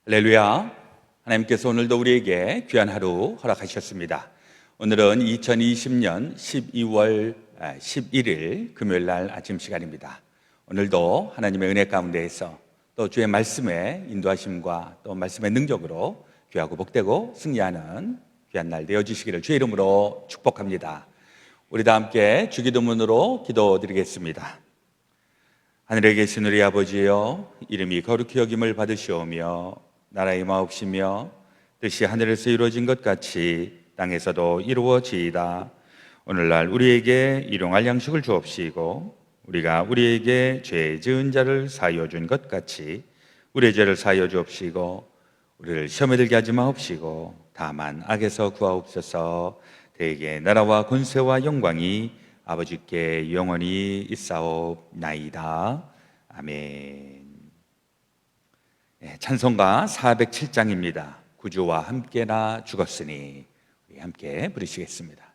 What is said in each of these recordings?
할렐루야. 하나님께서 오늘도 우리에게 귀한 하루 허락하셨습니다. 오늘은 2020년 12월 11일 금요일 날 아침 시간입니다. 오늘도 하나님의 은혜 가운데에서 또 주의 말씀의 인도하심과 또 말씀의 능력으로 귀하고 복되고 승리하는 귀한 날 되어주시기를 주의 이름으로 축복합니다. 우리 다 함께 주기도문으로 기도드리겠습니다. 하늘에 계신 우리 아버지여, 이름이 거룩히 여김을 받으시오며 나라의 마옵시며 뜻이 하늘에서 이루어진 것 같이 땅에서도 이루어지이다. 오늘날 우리에게 일용할 양식을 주옵시고 우리가 우리에게 죄 지은 자를 사하여 준 것 같이 우리의 죄를 사하여 주옵시고 우리를 시험에 들게 하지 마옵시고 다만 악에서 구하옵소서. 대개 나라와 권세와 영광이 아버지께 영원히 있사옵나이다. 아멘. 찬송가 407장입니다. 구주와 함께나 죽었으니. 우리 함께 부르시겠습니다.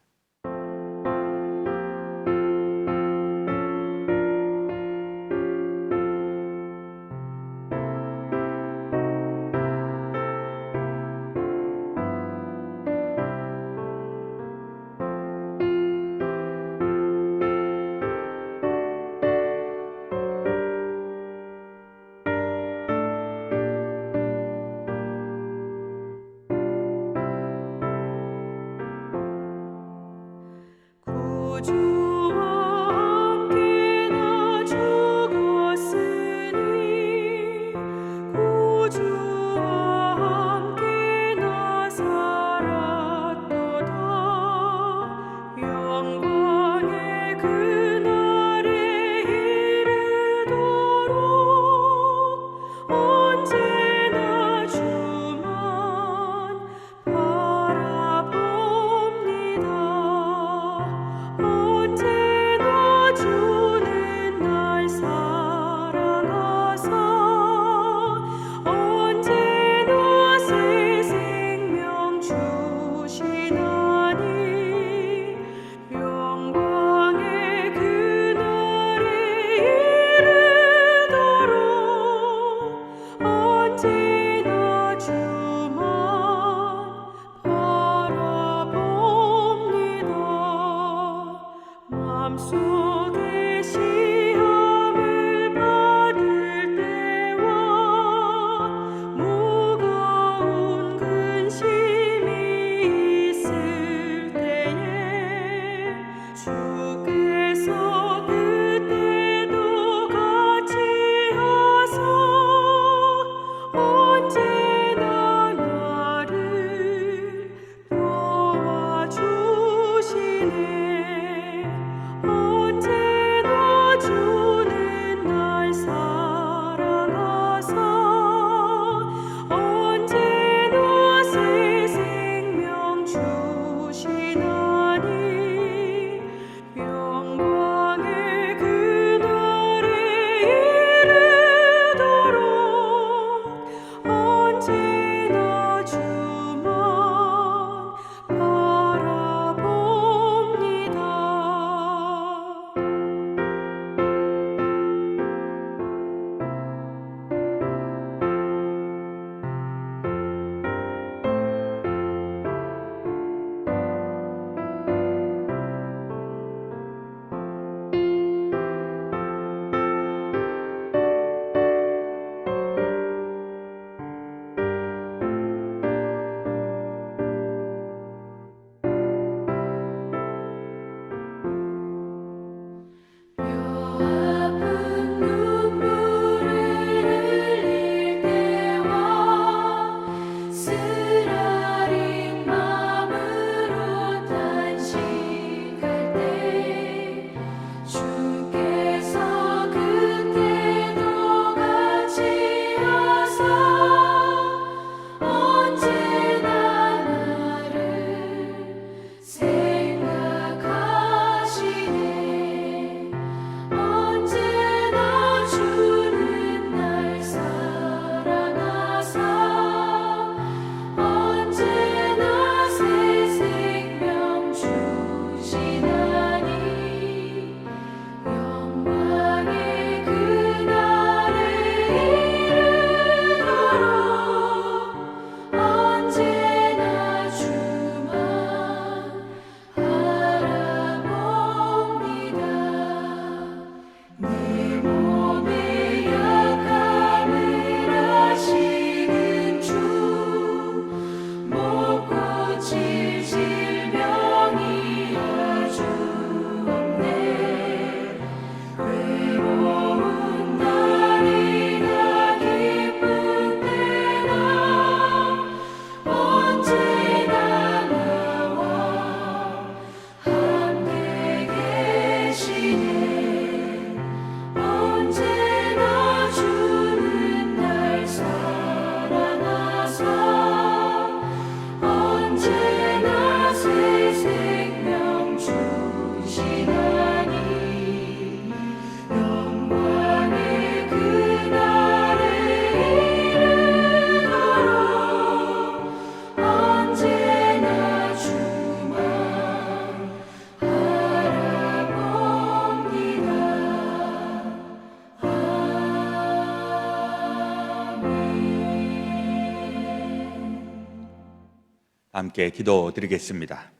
함께 기도드리겠습니다.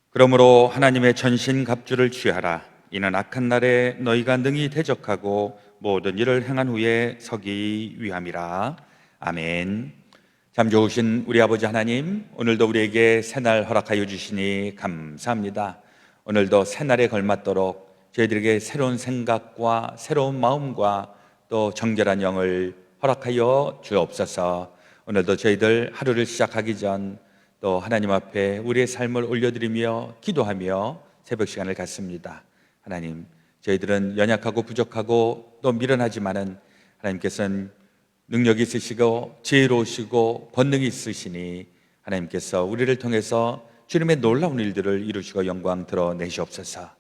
그러므로 하나님의 전신갑주를 취하라. 이는 악한 날에 너희가 능히 대적하고 모든 일을 행한 후에 서기 위함이라. 아멘. 참 좋으신 우리 아버지 하나님, 오늘도 우리에게 새날 허락하여 주시니 감사합니다. 오늘도 새날에 걸맞도록 저희들에게 새로운 생각과 새로운 마음과 또 정결한 영을 허락하여 주옵소서. 오늘도 저희들 하루를 시작하기 전 또 하나님 앞에 우리의 삶을 올려드리며 기도하며 새벽 시간을 갖습니다. 하나님, 저희들은 연약하고 부족하고 또 미련하지만은 하나님께서는 능력이 있으시고 지혜로우시고 권능이 있으시니 하나님께서 우리를 통해서 주님의 놀라운 일들을 이루시고 영광 드러내시옵소서.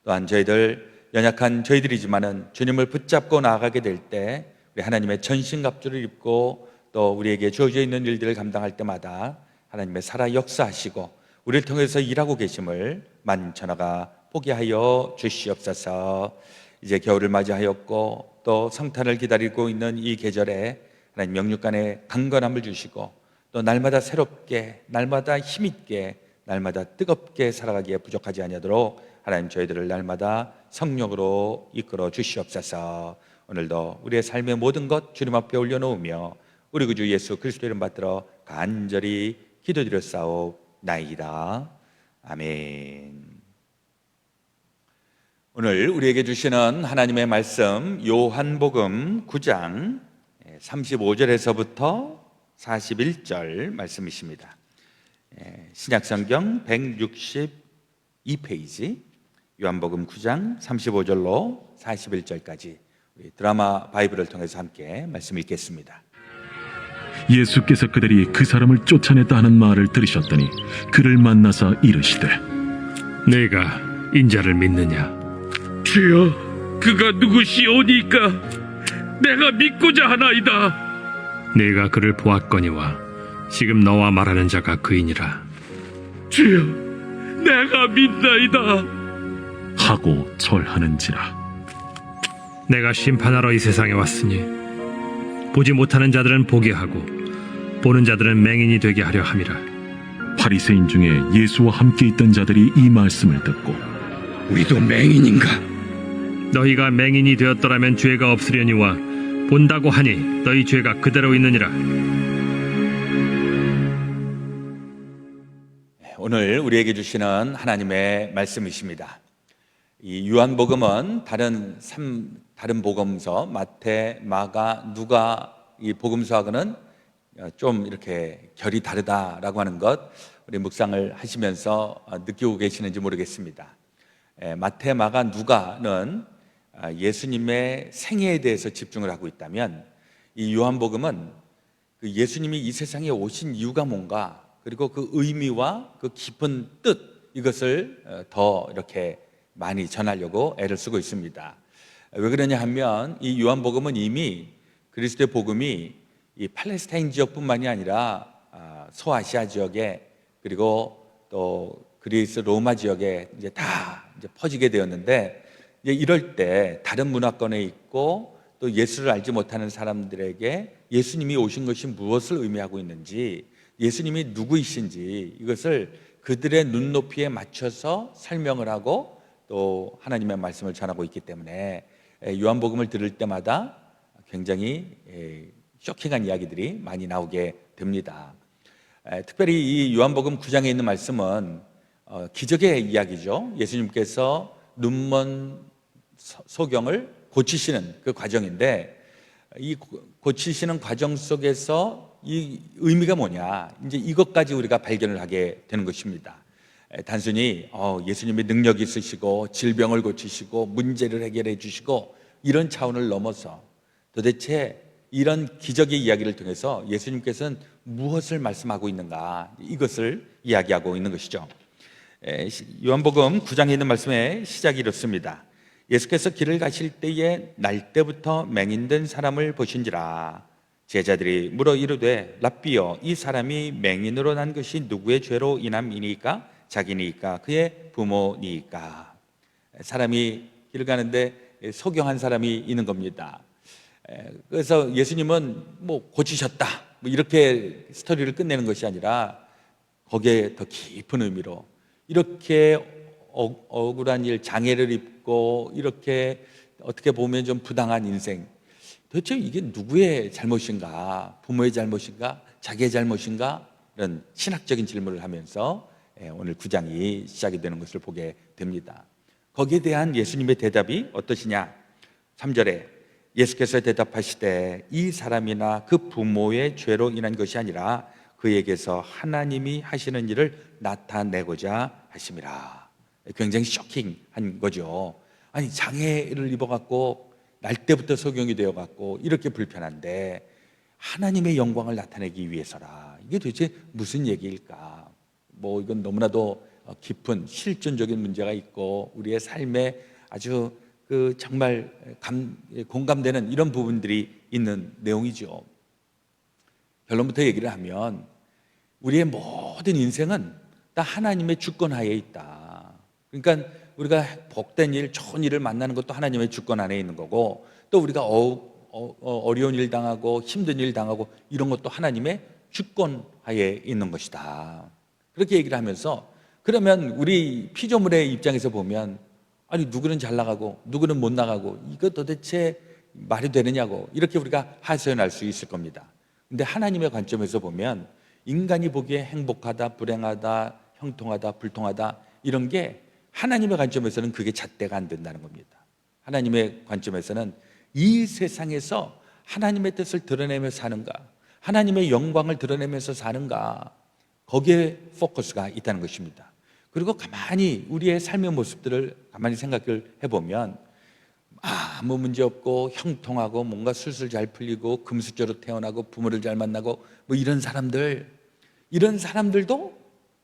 또한 저희들 연약한 저희들이지만은 주님을 붙잡고 나아가게 될 때 우리 하나님의 전신갑주를 입고 또 우리에게 주어져 있는 일들을 감당할 때마다 하나님의 살아 역사하시고 우리를 통해서 일하고 계심을 만천하가 보게 하여 주시옵소서. 이제 겨울을 맞이하였고 또 성탄을 기다리고 있는 이 계절에 하나님 영육간에 강건함을 주시고 또 날마다 새롭게, 날마다 힘있게, 날마다 뜨겁게 살아가기에 부족하지 아니하도록 하나님 저희들을 날마다 성령으로 이끌어 주시옵소서. 오늘도 우리의 삶의 모든 것 주님 앞에 올려놓으며 우리 구주 예수 그리스도의 이름 받들어 간절히 기도드렸사옵나이다. 아멘. 오늘 우리에게 주시는 하나님의 말씀 요한복음 9장 35절에서부터 41절 말씀이십니다. 신약성경 162페이지 요한복음 9장 35절로 41절까지 드라마 바이블을 통해서 함께 말씀 읽겠습니다. 예수께서 그들이 그 사람을 쫓아냈다 하는 말을 들으셨더니 그를 만나사 이르시되 내가 인자를 믿느냐? 주여, 그가 누구시오니까 내가 믿고자 하나이다. 내가 그를 보았거니와 지금 너와 말하는 자가 그이니라. 주여, 내가 믿나이다. 하고 절하는지라. 내가 심판하러 이 세상에 왔으니 보지 못하는 자들은 보게 하고 보는 자들은 맹인이 되게 하려 함이라. 바리새인 중에 예수와 함께 있던 자들이 이 말씀을 듣고 우리도 맹인인가? 너희가 맹인이 되었더라면 죄가 없으려니와 본다고 하니 너희 죄가 그대로 있느니라. 오늘 우리에게 주시는 하나님의 말씀이십니다. 이 요한복음은 다른 복음서 마태, 마가, 누가 이 복음서하고는 좀 이렇게 결이 다르다라고 하는 것 우리 묵상을 하시면서 느끼고 계시는지 모르겠습니다. 마태, 마가, 누가는 예수님의 생애에 대해서 집중을 하고 있다면 이 요한복음은 그 예수님이 이 세상에 오신 이유가 뭔가 그리고 그 의미와 그 깊은 뜻 이것을 더 이렇게 많이 전하려고 애를 쓰고 있습니다. 왜 그러냐 하면 이 요한복음은 이미 그리스도의 복음이 이 팔레스타인 지역뿐만이 아니라 소아시아 지역에 그리고 또 그리스 로마 지역에 이제 다 이제 퍼지게 되었는데 이제 이럴 때 다른 문화권에 있고 또 예수를 알지 못하는 사람들에게 예수님이 오신 것이 무엇을 의미하고 있는지 예수님이 누구이신지 이것을 그들의 눈높이에 맞춰서 설명을 하고 또 하나님의 말씀을 전하고 있기 때문에 요한복음을 들을 때마다 굉장히 쇼킹한 이야기들이 많이 나오게 됩니다. 특별히 이 요한복음 9장에 있는 말씀은 기적의 이야기죠. 예수님께서 눈먼 소경을 고치시는 그 과정인데 이 고치시는 과정 속에서 이 의미가 뭐냐 이제 이것까지 우리가 발견을 하게 되는 것입니다. 단순히 예수님의 능력이 있으시고 질병을 고치시고 문제를 해결해 주시고 이런 차원을 넘어서 도대체 이런 기적의 이야기를 통해서 예수님께서는 무엇을 말씀하고 있는가 이것을 이야기하고 있는 것이죠. 요한복음 9장에 있는 말씀의 시작이 이렇습니다. 예수께서 길을 가실 때에 날 때부터 맹인된 사람을 보신지라. 제자들이 물어 이르되 랍비여 이 사람이 맹인으로 난 것이 누구의 죄로 인함이니까 자기니까 그의 부모니까. 사람이 길을 가는데 소경한 사람이 있는 겁니다. 그래서 예수님은 뭐 고치셨다 뭐 이렇게 스토리를 끝내는 것이 아니라 거기에 더 깊은 의미로 이렇게 억울한 일, 장애를 입고 이렇게 어떻게 보면 좀 부당한 인생, 도대체 이게 누구의 잘못인가? 부모의 잘못인가? 자기의 잘못인가? 이런 신학적인 질문을 하면서 오늘 9장이 시작이 되는 것을 보게 됩니다. 거기에 대한 예수님의 대답이 어떠시냐? 3절에 예수께서 대답하시되 이 사람이나 그 부모의 죄로 인한 것이 아니라 그에게서 하나님이 하시는 일을 나타내고자 하심이라. 굉장히 쇼킹한 거죠. 아니, 장애를 입어갖고 날 때부터 소경이 되어갖고 이렇게 불편한데 하나님의 영광을 나타내기 위해서라. 이게 도대체 무슨 얘기일까? 뭐 이건 너무나도 깊은 실존적인 문제가 있고 우리의 삶에 아주 정말 공감되는 이런 부분들이 있는 내용이죠. 결론부터 얘기를 하면 우리의 모든 인생은 다 하나님의 주권 하에 있다. 그러니까 우리가 복된 일, 좋은 일을 만나는 것도 하나님의 주권 안에 있는 거고, 또 우리가 어려운 일 당하고 힘든 일 당하고 이런 것도 하나님의 주권 하에 있는 것이다. 그렇게 얘기를 하면서, 그러면 우리 피조물의 입장에서 보면 아니, 누구는 잘 나가고 누구는 못 나가고 이거 도대체 말이 되느냐고 이렇게 우리가 하소연할 수 있을 겁니다. 근데 하나님의 관점에서 보면 인간이 보기에 행복하다, 불행하다, 형통하다, 불통하다 이런 게 하나님의 관점에서는 그게 잣대가 안 된다는 겁니다. 하나님의 관점에서는 이 세상에서 하나님의 뜻을 드러내며 사는가, 하나님의 영광을 드러내면서 사는가, 거기에 포커스가 있다는 것입니다. 그리고 가만히 우리의 삶의 모습들을 가만히 생각을 해보면 아무 문제 없고 형통하고 뭔가 술술 잘 풀리고 금수저로 태어나고 부모를 잘 만나고 뭐 이런 사람들도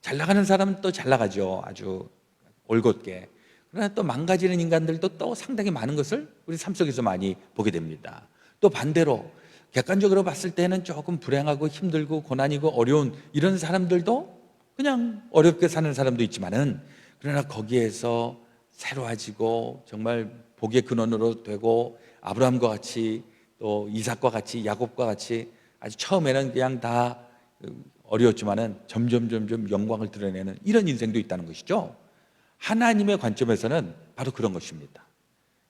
잘 나가는 사람은 또 잘 나가죠. 아주 올곧게. 그러나 또 망가지는 인간들도 또 상당히 많은 것을 우리 삶 속에서 많이 보게 됩니다. 또 반대로 객관적으로 봤을 때는 조금 불행하고 힘들고 고난이고 어려운 이런 사람들도 그냥 어렵게 사는 사람도 있지만은, 그러나 거기에서 새로워지고 정말 복의 근원으로 되고 아브라함과 같이 또 이삭과 같이 야곱과 같이 아주 처음에는 그냥 다 어려웠지만은 점점 영광을 드러내는 이런 인생도 있다는 것이죠. 하나님의 관점에서는 바로 그런 것입니다.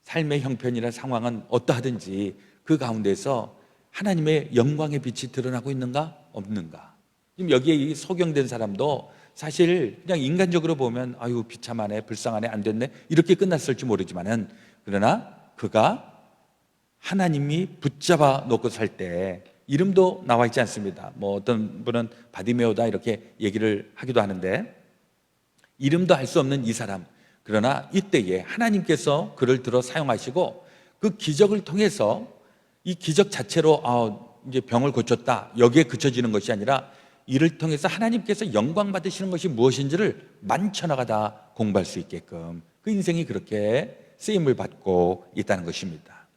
삶의 형편이나 상황은 어떠하든지 그 가운데서 하나님의 영광의 빛이 드러나고 있는가 없는가. 지금 여기에 이 소경된 사람도 사실 그냥 인간적으로 보면 아유 비참하네, 불쌍하네, 안 됐네 이렇게 끝났을지 모르지만은, 그러나 그가 하나님이 붙잡아 놓고 살 때 이름도 나와 있지 않습니다. 뭐 어떤 분은 바디메오다 이렇게 얘기를 하기도 하는데, 이름도 할 수 없는 이 사람, 그러나 이때에 하나님께서 그를 들어 사용하시고 그 기적을 통해서 이 기적 자체로 이제 병을 고쳤다 여기에 그쳐지는 것이 아니라 이를 통해서 하나님께서 영광 받으시는 것이 무엇인지를 만천하가 다 공부할 수 있게끔 그 인생이 그렇게 쓰임을 받고 있다는 것입니다.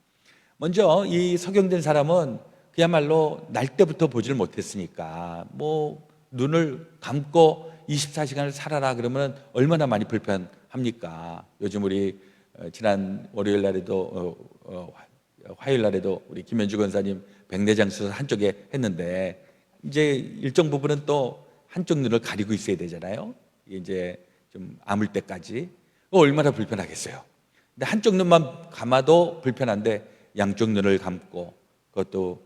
먼저 이 소경된 사람은 그야말로 날 때부터 보질 못했으니까 뭐 눈을 감고 24시간을 살아라 그러면 얼마나 많이 불편합니까? 요즘 우리 지난 월요일 날에도 화요일 날에도 우리 김현주 권사님 백내장 수술 한쪽에 했는데, 이제 일정 부분은 또 한쪽 눈을 가리고 있어야 되잖아요. 이제 좀 아물 때까지 얼마나 불편하겠어요. 근데 한쪽 눈만 감아도 불편한데 양쪽 눈을 감고 그것도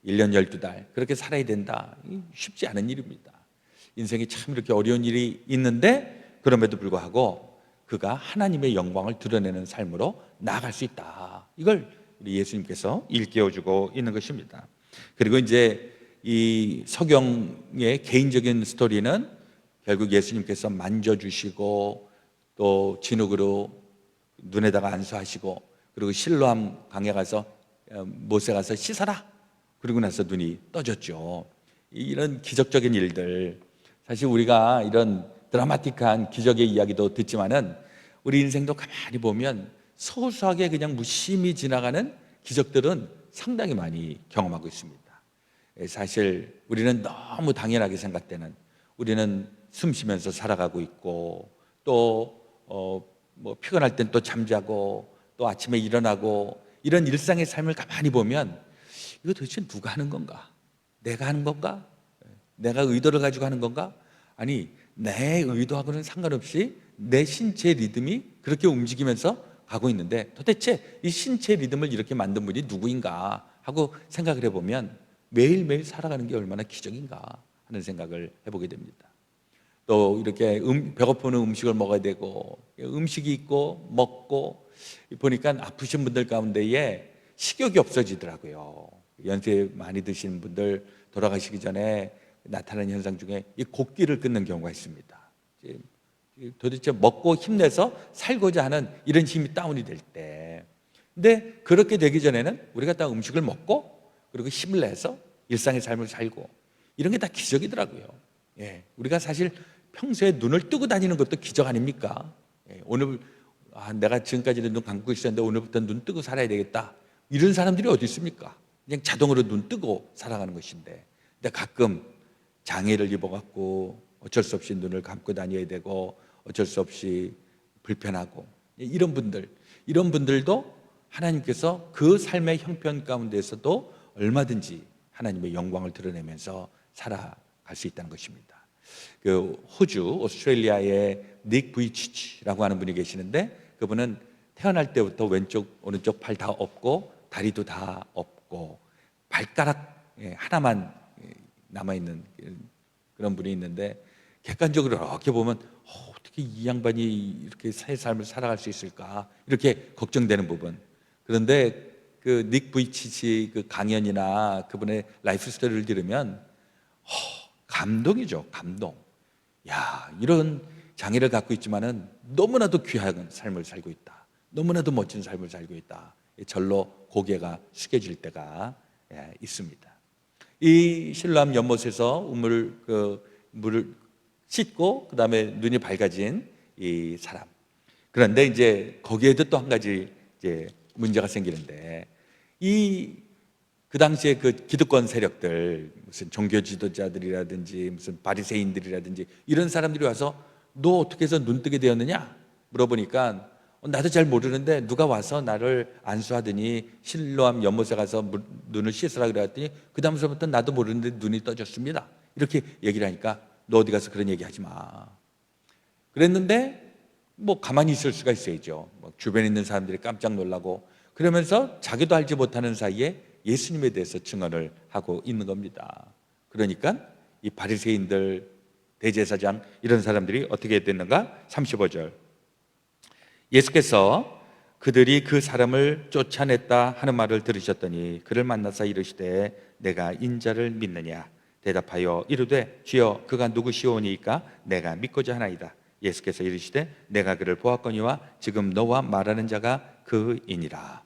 1년 12달 그렇게 살아야 된다. 쉽지 않은 일입니다. 인생이 참 이렇게 어려운 일이 있는데 그럼에도 불구하고 그가 하나님의 영광을 드러내는 삶으로 나아갈 수 있다. 이걸 우리 예수님께서 일깨워주고 있는 것입니다. 그리고 이제 이 서경의 개인적인 스토리는 결국 예수님께서 만져주시고 또 진흙으로 눈에다가 안수하시고, 그리고 실로암 강에 가서 못에 가서 씻어라 그러고 나서 눈이 떠졌죠. 이런 기적적인 일들, 사실 우리가 이런 드라마틱한 기적의 이야기도 듣지만은 우리 인생도 가만히 보면 소소하게 그냥 무심히 지나가는 기적들은 상당히 많이 경험하고 있습니다. 사실 우리는 너무 당연하게 생각되는, 우리는 숨 쉬면서 살아가고 있고 또 뭐 피곤할 땐 또 잠자고 또 아침에 일어나고 이런 일상의 삶을 가만히 보면 이거 도대체 누가 하는 건가? 내가 하는 건가? 내가 의도를 가지고 하는 건가? 아니, 내 의도하고는 상관없이 내 신체 리듬이 그렇게 움직이면서 가고 있는데 도대체 이 신체 리듬을 이렇게 만든 분이 누구인가 하고 생각을 해보면 매일매일 살아가는 게 얼마나 기적인가 하는 생각을 해보게 됩니다. 또 이렇게 배고픈 음식을 먹어야 되고 음식이 있고 먹고 보니까 아프신 분들 가운데에 식욕이 없어지더라고요. 연세 많이 드시는 분들 돌아가시기 전에 나타나는 현상 중에 이 곡기를 끊는 경우가 있습니다. 도대체 먹고 힘내서 살고자 하는 이런 힘이 다운이 될 때, 근데 그렇게 되기 전에는 우리가 다 음식을 먹고 그리고 힘을 내서 일상의 삶을 살고 이런 게 다 기적이더라고요. 우리가 사실 평소에 눈을 뜨고 다니는 것도 기적 아닙니까? 오늘 내가 지금까지는 눈 감고 있었는데 오늘부터 눈 뜨고 살아야 되겠다, 이런 사람들이 어디 있습니까? 그냥 자동으로 눈 뜨고 살아가는 것인데, 근데 가끔 장애를 입어갖고 어쩔 수 없이 눈을 감고 다녀야 되고 어쩔 수 없이 불편하고 이런 분들도 하나님께서 그 삶의 형편 가운데서도 얼마든지 하나님의 영광을 드러내면서 살아갈 수 있다는 것입니다. 그 호주 오스트레일리아의 닉 부이치치라고 하는 분이 계시는데, 그분은 태어날 때부터 왼쪽 오른쪽 팔 다 없고 다리도 다 없고 발가락 하나만 남아있는 그런 분이 있는데, 객관적으로 이렇게 보면 어떻게 이 양반이 이렇게 새 삶을 살아갈 수 있을까 이렇게 걱정되는 부분. 그런데 그 닉 부이치치 그 강연이나 그분의 라이프 스토리를 들으면 감동이죠. 감동. 야, 이런 장애를 갖고 있지만은 너무나도 귀한 삶을 살고 있다, 너무나도 멋진 삶을 살고 있다, 절로 고개가 숙여질 때가 있습니다. 이 실로암 연못에서 물을 씻고 그 다음에 눈이 밝아진 이 사람. 그런데 이제 거기에도 또 한 가지 이제 문제가 생기는데, 그 당시에 그 기득권 세력들, 무슨 종교 지도자들이라든지 무슨 바리새인들이라든지 이런 사람들이 와서 너 어떻게 해서 눈 뜨게 되었느냐 물어보니까 나도 잘 모르는데 누가 와서 나를 안수하더니 실로암 연못에 가서 눈을 씻으라 그랬더니 그 다음서부터 나도 모르는데 눈이 떠졌습니다, 이렇게 얘기를 하니까 너 어디 가서 그런 얘기 하지 마 그랬는데, 뭐 가만히 있을 수가 있어야죠. 주변에 있는 사람들이 깜짝 놀라고 그러면서 자기도 알지 못하는 사이에 예수님에 대해서 증언을 하고 있는 겁니다. 그러니까 이 바리새인들, 대제사장 이런 사람들이 어떻게 됐는가? 35절, 예수께서 그들이 그 사람을 쫓아냈다 하는 말을 들으셨더니 그를 만나서 이르시되 내가 인자를 믿느냐? 대답하여 이르되 주여 그가 누구시오니까 내가 믿고자 하나이다. 예수께서 이르시되 내가 그를 보았거니와 지금 너와 말하는 자가 그이니라.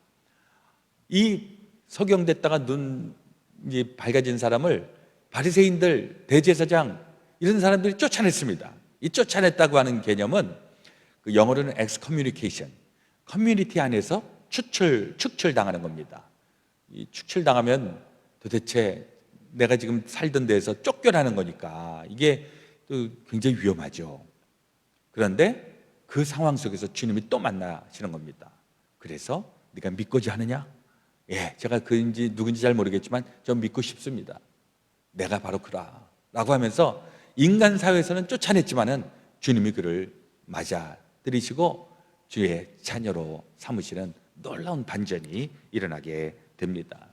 이 석영됐다가 눈이 밝아진 사람을 바리새인들, 대제사장 이런 사람들이 쫓아냈습니다. 이 쫓아냈다고 하는 개념은 그 영어로는 excommunication, 커뮤니티 안에서 축출당하는 겁니다. 이 축출당하면 도대체 내가 지금 살던 데에서 쫓겨나는 거니까 이게 또 굉장히 위험하죠. 그런데 그 상황 속에서 주님이 또 만나시는 겁니다. 그래서 네가 믿고자 하느냐? 제가 그인지 누군지 잘 모르겠지만 좀 믿고 싶습니다. 내가 바로 그라 라고 하면서 인간 사회에서는 쫓아냈지만은 주님이 그를 맞아들이시고 주의 자녀로 삼으시는 놀라운 반전이 일어나게 됩니다.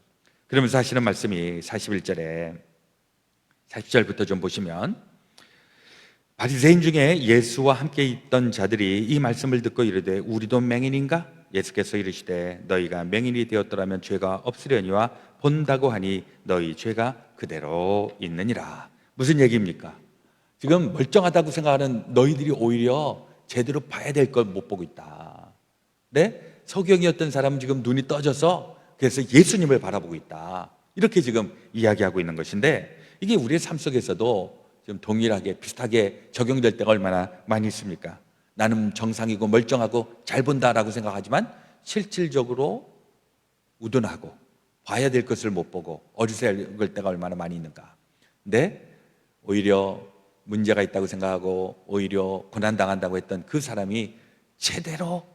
그러면서 하시는 말씀이 41절에 40절부터 좀 보시면, 바리새인 중에 예수와 함께 있던 자들이 이 말씀을 듣고 이르되 우리도 맹인인가? 예수께서 이르시되 너희가 맹인이 되었더라면 죄가 없으려니와 본다고 하니 너희 죄가 그대로 있느니라. 무슨 얘기입니까? 지금 멀쩡하다고 생각하는 너희들이 오히려 제대로 봐야 될 걸 못 보고 있다. 서경이었던 사람은 지금 눈이 떠져서 그래서 예수님을 바라보고 있다, 이렇게 지금 이야기하고 있는 것인데, 이게 우리의 삶 속에서도 좀 동일하게 비슷하게 적용될 때가 얼마나 많이 있습니까? 나는 정상이고 멀쩡하고 잘 본다라고 생각하지만 실질적으로 우둔하고 봐야 될 것을 못 보고 어리석을 때가 얼마나 많이 있는가. 근데 오히려 문제가 있다고 생각하고 오히려 고난당한다고 했던 그 사람이 제대로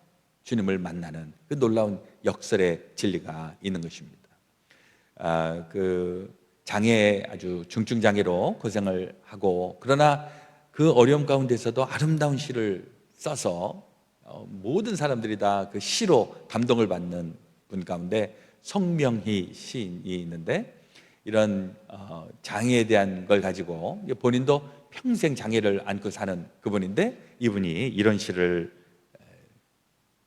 주님을 만나는 그 놀라운 역설의 진리가 있는 것입니다. 그 장애, 아주 중증 장애로 고생을 하고, 그러나 그 어려움 가운데서도 아름다운 시를 써서 모든 사람들이 다 그 시로 감동을 받는 분 가운데 성명희 시인이 있는데, 이런 장애에 대한 걸 가지고 본인도 평생 장애를 안고 사는 그분인데, 이분이 이런 시를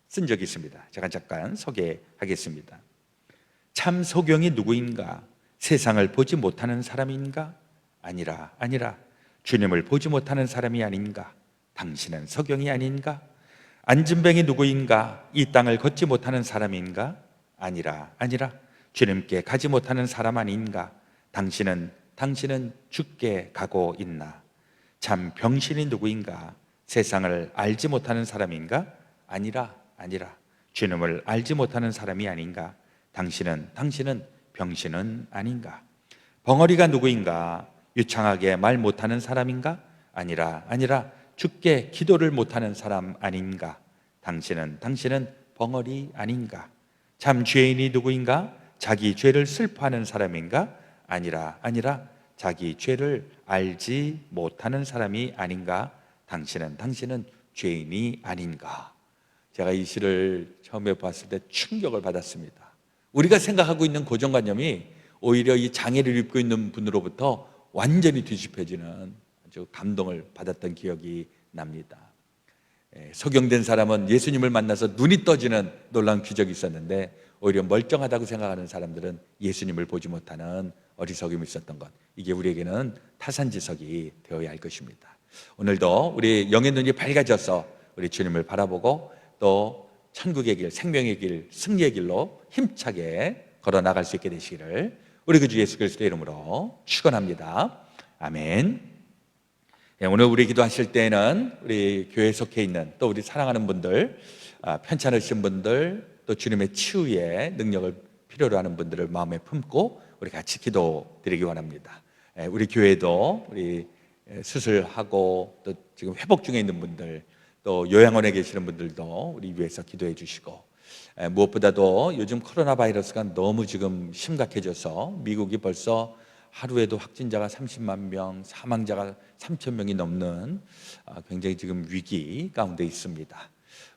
쓴 적이 있습니다. 제가 잠깐 소개하겠습니다. 참 소경이 누구인가? 세상을 보지 못하는 사람인가? 아니라 주님을 보지 못하는 사람이 아닌가? 당신은 소경이 아닌가? 안진뱅이 누구인가? 이 땅을 걷지 못하는 사람인가? 아니라 주님께 가지 못하는 사람 아닌가? 당신은 죽게 가고 있나? 참 병신이 누구인가? 세상을 알지 못하는 사람인가? 아니라 주님을 알지 못하는 사람이 아닌가? 당신은 병신은 아닌가? 벙어리가 누구인가? 유창하게 말 못하는 사람인가? 아니라 주께 기도를 못하는 사람 아닌가? 당신은 벙어리 아닌가? 참 죄인이 누구인가? 자기 죄를 슬퍼하는 사람인가? 아니라 자기 죄를 알지 못하는 사람이 아닌가? 당신은 죄인이 아닌가? 제가 이 시를 처음에 봤을 때 충격을 받았습니다. 우리가 생각하고 있는 고정관념이 오히려 이 장애를 입고 있는 분으로부터 완전히 뒤집혀지는 아주 감동을 받았던 기억이 납니다. 소경된 사람은 예수님을 만나서 눈이 떠지는 놀라운 기적이 있었는데, 오히려 멀쩡하다고 생각하는 사람들은 예수님을 보지 못하는 어리석음이 있었던 것, 이게 우리에게는 타산지석이 되어야 할 것입니다. 오늘도 우리 영의 눈이 밝아져서 우리 주님을 바라보고 또 천국의 길, 생명의 길, 승리의 길로 힘차게 걸어 나갈 수 있게 되시기를 우리 주 예수 그리스도의 이름으로 축원합니다. 아멘. 오늘 우리 기도하실 때에는 우리 교회에 속해 있는 또 우리 사랑하는 분들, 편찮으신 분들, 또 주님의 치유의 능력을 필요로 하는 분들을 마음에 품고 우리 같이 기도 드리기 원합니다. 우리 교회도 우리 수술하고 또 지금 회복 중에 있는 분들, 또 요양원에 계시는 분들도 우리 위해서 기도해 주시고, 무엇보다도 요즘 코로나 바이러스가 너무 지금 심각해져서 미국이 벌써 하루에도 확진자가 30만 명, 사망자가 3천 명이 넘는 굉장히 지금 위기 가운데 있습니다.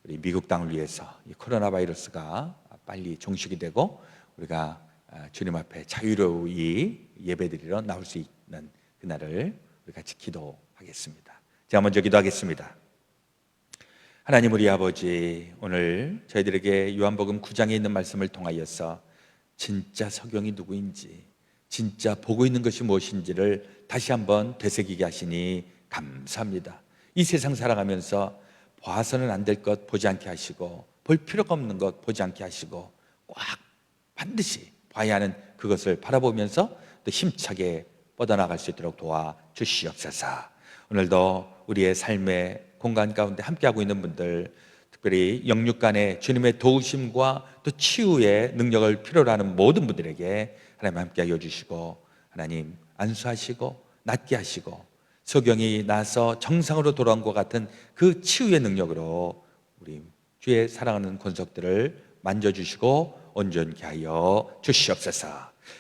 우리 미국 땅을 위해서 이 코로나 바이러스가 빨리 종식이 되고 우리가 주님 앞에 자유로이 예배드리러 나올 수 있는 그날을 우리 같이 기도하겠습니다. 제가 먼저 기도하겠습니다. 하나님 우리 아버지, 오늘 저희들에게 요한복음 9장에 있는 말씀을 통하여서 진짜 소경이 누구인지, 진짜 보고 있는 것이 무엇인지를 다시 한번 되새기게 하시니 감사합니다. 이 세상 살아가면서 봐서는 안 될 것 보지 않게 하시고, 볼 필요가 없는 것 보지 않게 하시고, 꽉 반드시 봐야 하는 그것을 바라보면서 또 힘차게 뻗어나갈 수 있도록 도와주시옵소서. 오늘도 우리의 삶의 공간 가운데 함께하고 있는 분들, 특별히 영육 간의 주님의 도우심과 또 치유의 능력을 필요로 하는 모든 분들에게 하나님 함께하여 주시고, 하나님 안수하시고 낫게 하시고 소경이 나서 정상으로 돌아온 것 같은 그 치유의 능력으로 우리 주의 사랑하는 권속들을 만져주시고 온전케 하여 주시옵소서.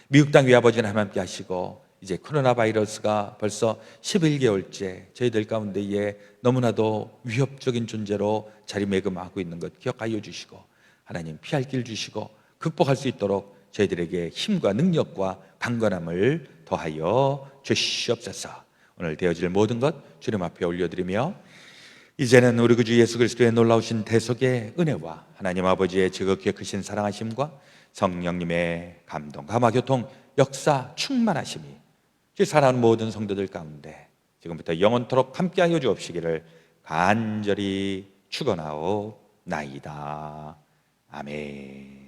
미국 땅 위아버지는 하나님 함께 하시고, 이제 코로나 바이러스가 벌써 11개월째 저희들 가운데에 너무나도 위협적인 존재로 자리매김하고 있는 것 기억하여 주시고, 하나님 피할 길 주시고 극복할 수 있도록 저희들에게 힘과 능력과 강건함을 더하여 주시옵소서. 오늘 되어질 모든 것 주님 앞에 올려드리며, 이제는 우리 그 주 예수 그리스도의 놀라우신 대속의 은혜와 하나님 아버지의 지극히 크신 사랑하심과 성령님의 감동, 감화교통, 역사 충만하심이 주 사랑하는 모든 성도들 가운데 지금부터 영원토록 함께하여 주옵시기를 간절히 축원하오나이다. 아멘.